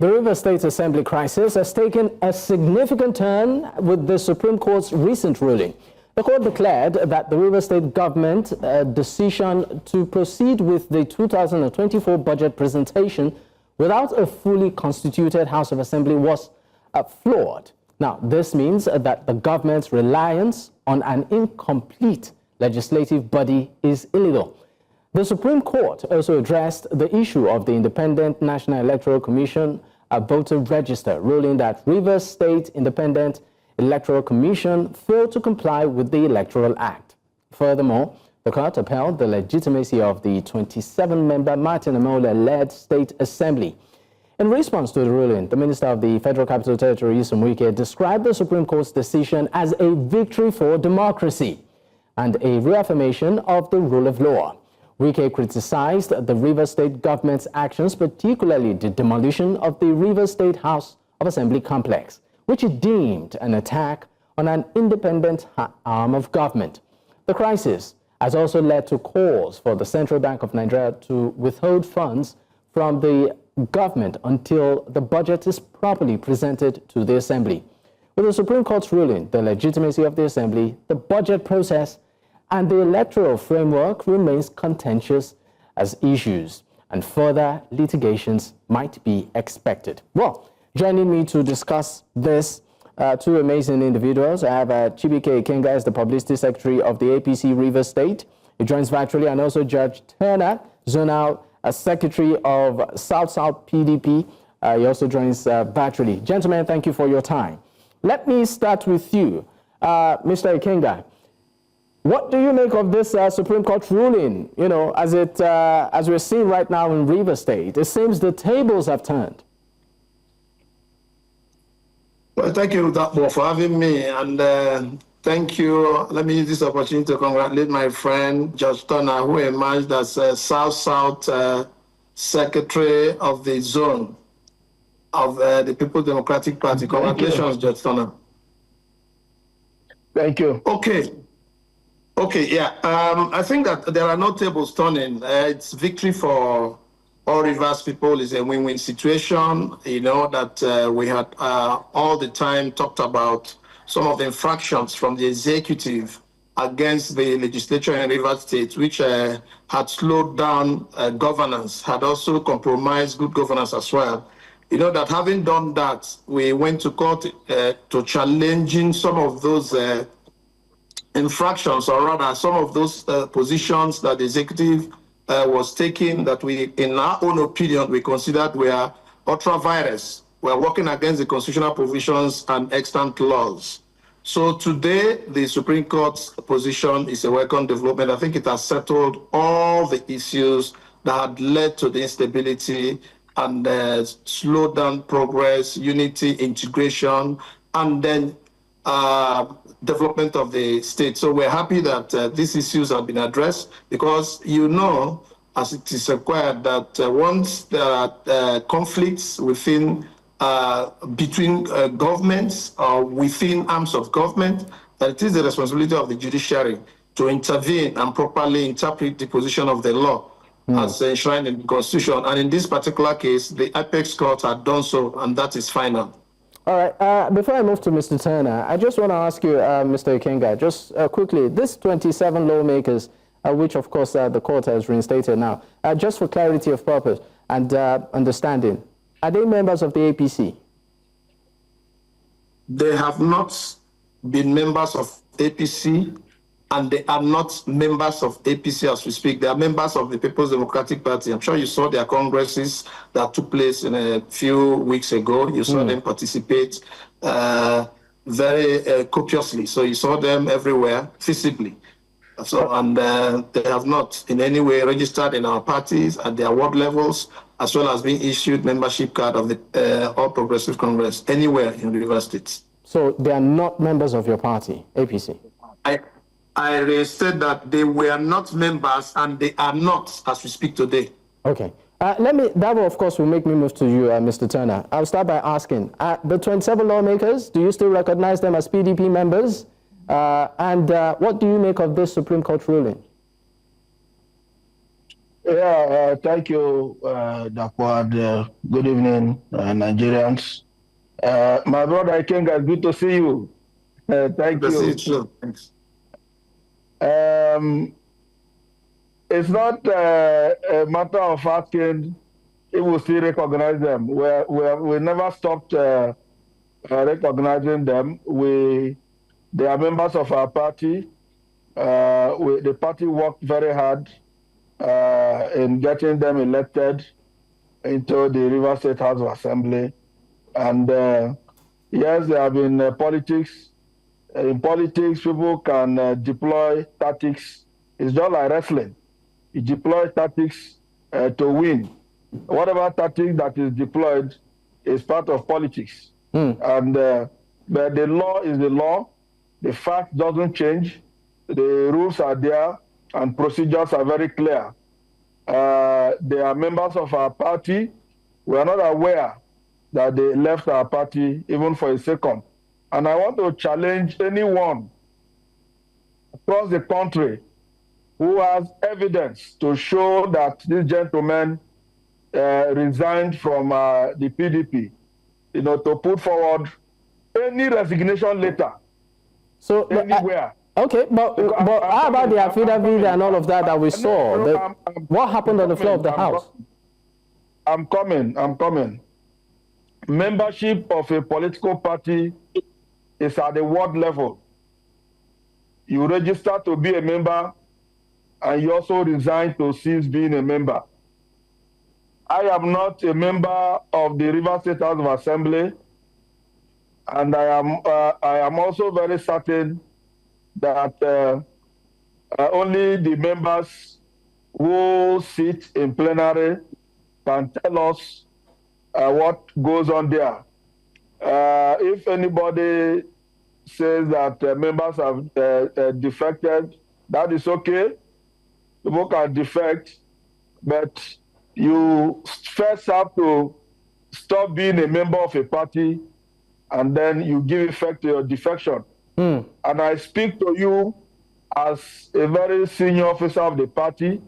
The Rivers State Assembly crisis has taken a significant turn with the Supreme Court's recent ruling. The court declared that the Rivers State government decision to proceed with the 2024 budget presentation without a fully constituted House of Assembly was flawed. Now, this means that the government's reliance on an incomplete legislative body is illegal. The Supreme Court also addressed the issue of the Independent National Electoral Commission voter register, ruling that Rivers State Independent Electoral Commission failed to comply with the Electoral Act. Furthermore, the court upheld the legitimacy of the 27-member Martin Amaewhule-led State Assembly. In response to the ruling, the Minister of the Federal Capital Territory, Nyesom Wike, described the Supreme Court's decision as a victory for democracy and a reaffirmation of the rule of law. Wike criticized the Rivers State government's actions, particularly the demolition of the Rivers State House of Assembly complex, which he deemed an attack on an independent arm of government. The crisis has also led to calls for the Central Bank of Nigeria to withhold funds from the government until the budget is properly presented to the Assembly. With the Supreme Court's ruling, the legitimacy of the Assembly, the budget process, and the electoral framework remains contentious as issues, and further litigations might be expected. Well, joining me to discuss this, two amazing individuals. I have Chibike Ikenga as the Publicity Secretary of the APC Rivers State. He joins virtually, and also Judge Turner, Zonal Secretary of South-South PDP. He also joins virtually. Gentlemen, thank you for your time. Let me start with you, Mr. Ikenga. What do you make of this Supreme Court ruling? You know, as we're seeing right now in Rivers State, it seems the tables have turned. Well, thank you for having me, and thank you. Let me use this opportunity to congratulate my friend Judge Turner, who emerged as South-South Secretary of the Zone of the People's Democratic Party. Congratulations, Judge Turner. Thank you. Okay, yeah. I think that there are no tables turning. It's victory for all Rivers people. It's a win-win situation. You know that we had all the time talked about some of the infractions from the executive against the legislature in Rivers State, which had slowed down governance, had also compromised good governance as well. You know that having done that, we went to court to challenging some of those infractions, or rather some of those positions that the executive was taking, that we, in our own opinion, we considered were ultra vires. We are working against the constitutional provisions and extant laws. So today, the Supreme Court's position is a welcome development. I think it has settled all the issues that had led to the instability and slowed down progress, unity, integration, and then development of the state. So we're happy that these issues have been addressed, because you know, as it is required, that once there are conflicts within between governments or within arms of government, that it is the responsibility of the judiciary to intervene and properly interpret the position of the law as enshrined in the Constitution. And in this particular case, the apex court had done so, and that is final. All right. Before I move to Mr. Turner, I just want to ask you, Mr. Ikenga, just quickly, this 27 lawmakers, which of course the court has reinstated now, just for clarity of purpose and understanding, are they members of the APC? They have not been members of APC, and they are not members of APC as we speak. They are members of the People's Democratic Party. I'm sure you saw their congresses that took place in a few weeks ago. You saw them participate very copiously. So you saw them everywhere, visibly. So, and they have not in any way registered in our parties at their ward levels, as well as being issued membership card of the All Progressive Congress anywhere in the Rivers State. So they are not members of your party, APC? I registered that they were not members, and they are not as we speak today. Okay. That will, of course, will make me move to you, Mr. Turner. I'll start by asking, the 27 lawmakers, do you still recognize them as PDP members? And what do you make of this Supreme Court ruling? Thank you, Dakwad. Good evening, Nigerians. My brother Ikenga, good to see you. Thank you. Thanks. It's not a matter of asking if we still recognize them. We never stopped recognizing them. They are members of our party. The party worked very hard in getting them elected into the Rivers State House of Assembly. And yes, there have been politics. In politics, people can deploy tactics. It's just like wrestling. You deploy tactics to win. Whatever tactic that is deployed is part of politics. And but the law is the law. The fact doesn't change. The rules are there, and procedures are very clear. They are members of our party. We are not aware that they left our party even for a second. And I want to challenge anyone across the country who has evidence to show that this gentleman resigned from the PDP, to put forward any resignation letter. So anywhere. Okay, but how about the affidavit and all of that we saw? What happened on the floor of the House? I'm coming. Membership of a political party is at the ward level. You register to be a member, and you also resign to cease being a member. I am not a member of the Rivers State House of Assembly, and I am also very certain that only the members who sit in plenary can tell us what goes on there. If anybody says that members have defected, that is okay. People can defect, but you first have to stop being a member of a party, and then you give effect to your defection. And I speak to you as a very senior officer of the party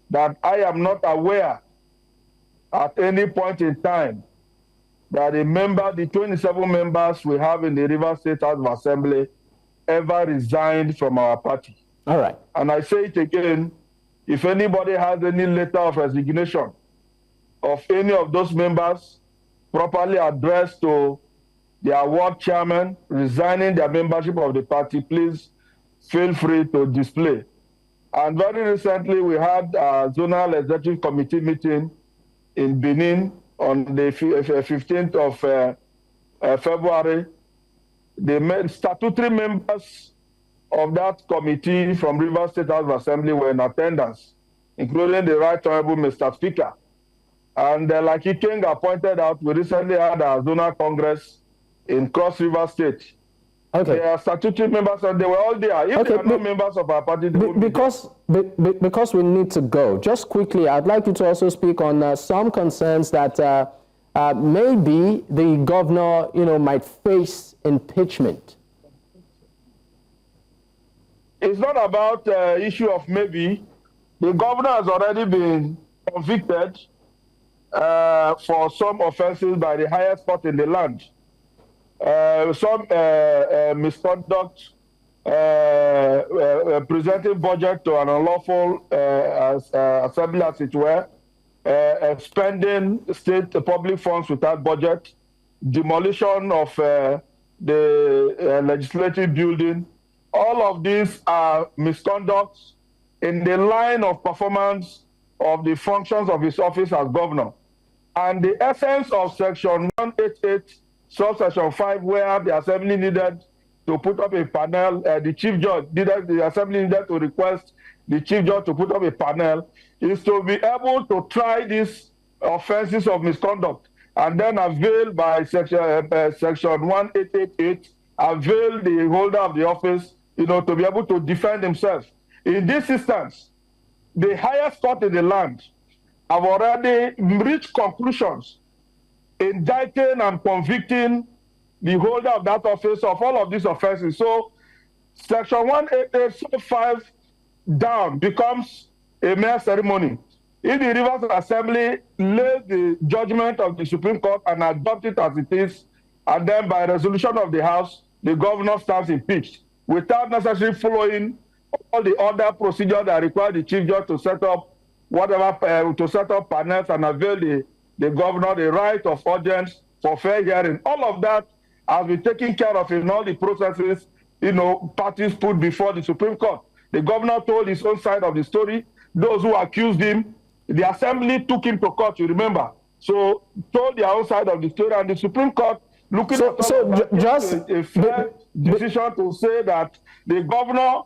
that I am not aware at any point in time that the 27 members we have in the Rivers State House of Assembly ever resigned from our party. All right. And I say it again, if anybody has any letter of resignation of any of those members properly addressed to their ward chairman resigning their membership of the party, please feel free to display. And very recently, we had a zonal executive committee meeting in Benin on the 15th of February. The statutory members of that committee from Rivers State House of Assembly were in attendance, including the Right Honorable Mr. Speaker. And like Ikenga pointed out, we recently had a zonal congress in Cross River State. Okay. They are statutory members and they were all there. If they are not members of our party, because we need to go. Just quickly, I'd like you to also speak on some concerns that maybe the governor, might face impeachment. It's not about issue of maybe. The governor has already been convicted for some offenses by the highest court in the land. Some misconduct, presenting budget to an unlawful assembly, as it were, spending state public funds without budget, demolition of the legislative building. All of these are misconducts in the line of performance of the functions of his office as governor. And the essence of Section 188, subsection 5, where the assembly needed to put up a panel, the assembly needed to request the chief judge to put up a panel, is to be able to try these offenses of misconduct and then avail by section 1888, avail the holder of the office, to be able to defend himself. In this instance, the highest court in the land have already reached conclusions indicting and convicting the holder of that office of all of these offenses. So section 188, 5 down becomes a mere ceremony. If the Rivers Assembly lays the judgment of the Supreme Court and adopts it as it is, and then by resolution of the House, the governor stands impeached, without necessarily following all the other procedures that require the chief judge to set up whatever, to set up panels and avail the governor the right of audience for fair hearing. All of that has been taken care of in all the processes, parties put before the Supreme Court. The governor told his own side of the story. Those who accused him, the assembly took him to court, you remember. So told their own side of the story, and the Supreme Court looking at just a fair decision to say that the governor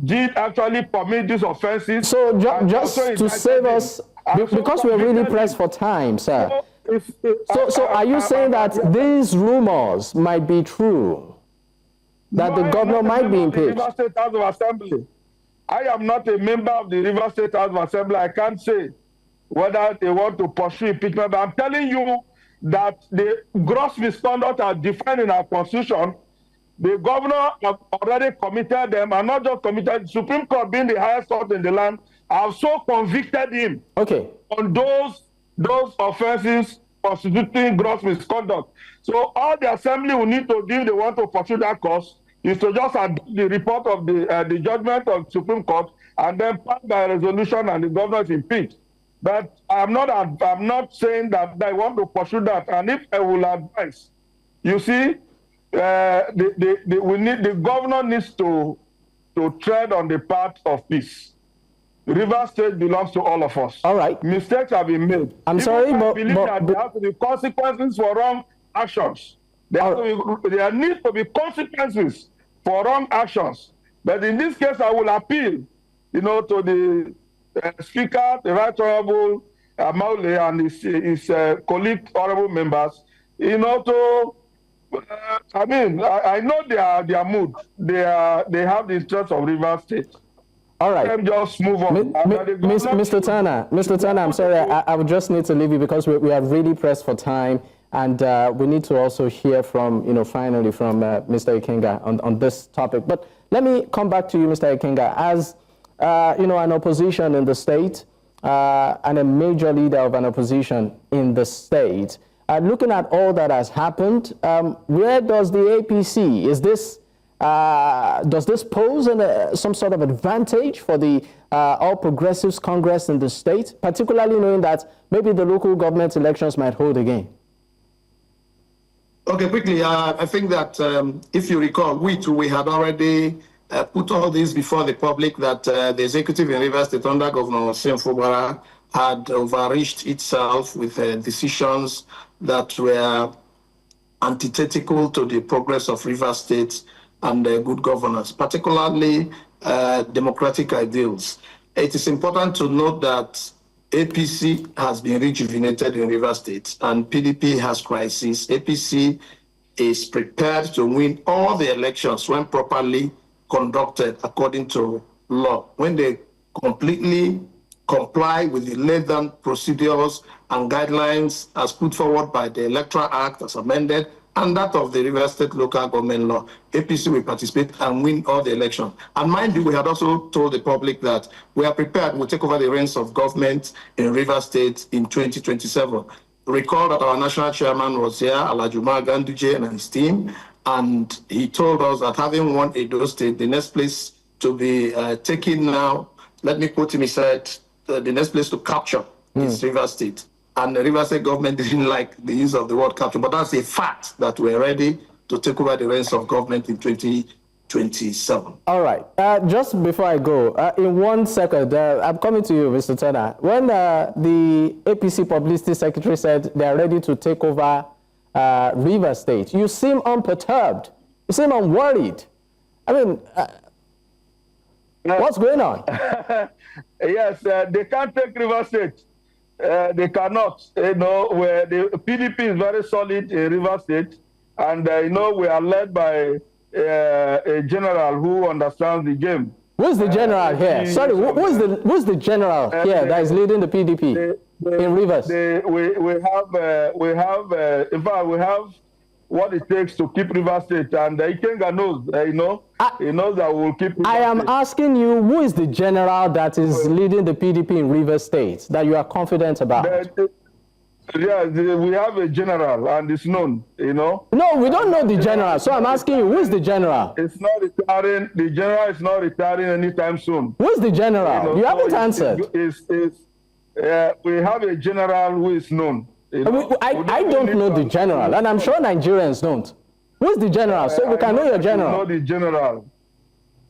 did actually permit these offenses. So just to save us, because we're really pressed for time, sir. So are you saying that these rumors might be true? That the governor might be impeached? River State House of Assembly. I am not a member of the River State House of Assembly. I can't say whether they want to pursue impeachment. But I'm telling you that the gross misconduct as defined in our Constitution, the governor has already committed them, and not just committed, the Supreme Court being the highest court in the land, have so convicted him on those offenses constituting gross misconduct. So all the assembly will need to do if they want to pursue that course is to just adopt the report of the judgment of the Supreme Court and then pass by resolution and the governor is impeached. But I'm not saying that I want to pursue that. And if I will advise, you see, the governor needs to tread on the path of peace. River State belongs to all of us. All right. Mistakes have been made. I'm sorry, I believe that there have to be consequences for wrong actions. There needs to be consequences for wrong actions. But in this case, I will appeal, to the Speaker, the Right Honorable Amaewhule and his colleague honorable members, I know their mood. They have the interest of River State. All right. Let them just move on. Mr. Turner, I'm sorry, I would just need to leave you because we are really pressed for time, and we need to also hear from, finally from Mr. Ikenga on this topic. But let me come back to you, Mr. Ikenga, as an opposition in the state and a major leader of an opposition in the state. Looking at all that has happened, where does the APC, does this pose some sort of advantage for the All Progressives Congress in the state, particularly knowing that maybe the local government elections might hold again? Okay, quickly, I think that if you recall, we had already put all this before the public that the executive in Rivers State under Governor Nyesom Fubara had overreached itself with decisions that were antithetical to the progress of Rivers State and good governance, particularly democratic ideals. It is important to note that APC has been rejuvenated in Rivers State and PDP has crisis. APC is prepared to win all the elections when properly conducted according to law, when they completely comply with the laid-down procedures and guidelines as put forward by the Electoral Act as amended and that of the Rivers State local government law. APC will participate and win all the elections. And mind you, we had also told the public that we are prepared, we'll take over the reins of government in Rivers State in 2027. Recall that our national chairman was here, Alajuma Ganduje and his team, and he told us that having won Edo State, the next place to be taken now, let me quote him, he said, the next place to capture is Rivers State. And the Rivers State government didn't like the use of the word capture, but that's a fact that we're ready to take over the reins of government in 2027. All right. Just before I go, in 1 second, I'm coming to you, Mr. Turner. When the APC Publicity Secretary said they are ready to take over Rivers State, you seem unperturbed. You seem unworried. I mean, what's going on? Yes, they can't take Rivers State. They cannot, where the PDP is very solid in Rivers State, and we are led by a general who understands the game. Who's the general here? Sorry, who's the general here that is leading the PDP in Rivers? We have what it takes to keep Rivers State, and Ikenga knows, he knows that we will keep Rivers I am State. asking you, who is the general that is leading the PDP in Rivers State that you are confident about? Yeah, we have a general, and it's known, No, we don't know the general, so I'm asking you, who is the general? It's not retiring. The general is not retiring anytime soon. Who is the general? You haven't answered. We have a general who is known. I don't know the general, and I'm sure Nigerians don't. Who is the general? So we can know your general. You know the general.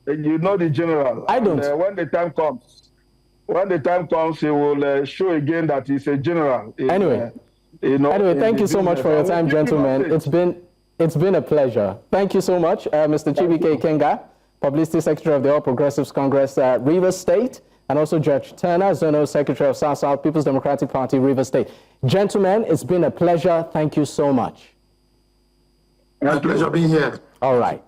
You know the general. I don't. And, when the time comes, he will show again that he's a general. Anyway, thank you so much for your time, gentlemen. It's been a pleasure. Thank you so much, Mr. Chibuike Ikenga, Publicity Secretary of the All Progressives Congress, Rivers State, and also Judge Turner, Zonal Secretary of South People's Democratic Party, Rivers State. Gentlemen, it's been a pleasure. Thank you so much. My pleasure being here. All right.